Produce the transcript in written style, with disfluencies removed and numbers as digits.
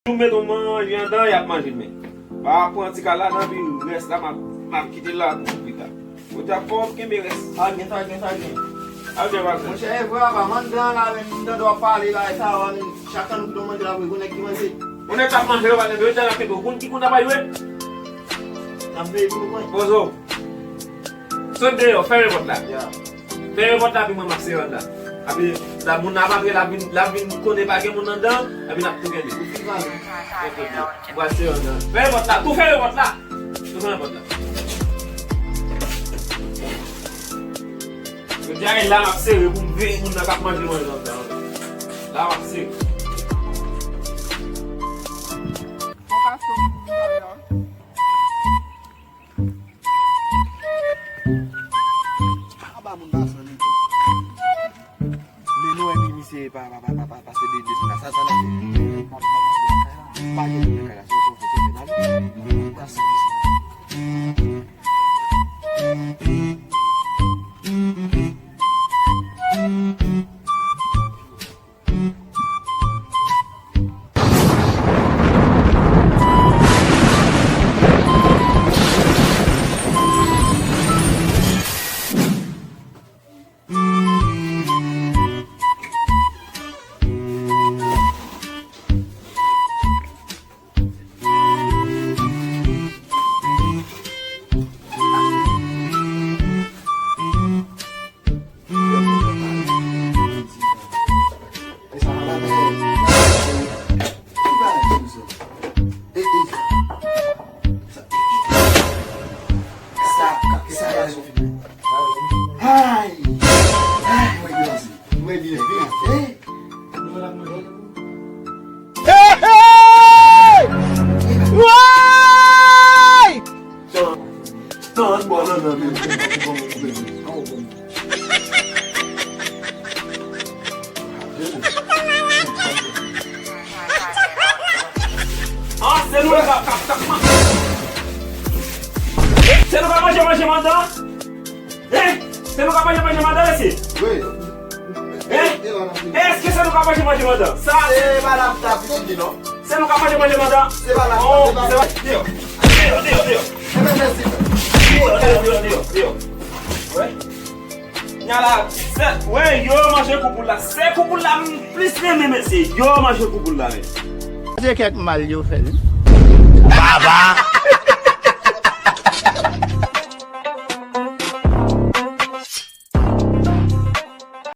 Mè ton manj yon dan, yap manjil men. Ba apon ti ka la nan bi res la, ma kite la pou pita. O te apon ke mi res. Agen. Agen wak. Mwen che evwe ava, man dan la ven, nan do pali la, e sa wan, chakan nou ki do manje la, wè ki manje. On est ap manje wak, ne jan apet kon ki kon apay we. Nan vey pou nou manje. Bozo. Sonde yo, fere vot la. Ya. Fere vot la bi mwen makse yon la. Abi, la moun apapre la vin kone bagye moun nan dan, abi nap tou geni. Fere vot la, tou fere vot la. Tou fere vot la. Yo diyan la makse we pou mve moun nan kap manje mwen yon dan. La makse. Aba moun basan ni. Le nou emi misye pa se de desina sa la. Pa gen moun kaya so penal. Basan Se nou kap. Se nou ka manje mandan? Se nou ka manje mandan esi? Oui. Eske se nou ka manje mandan? Sa? Se madame ta piti di non? Se nou ka manje mandan? Se madame. Dio. Dio. Nyala, yo manje koupou la. Se koupou la plis men mesi. Yo manje koupou la men. Você quer que mal eu fez? Baba!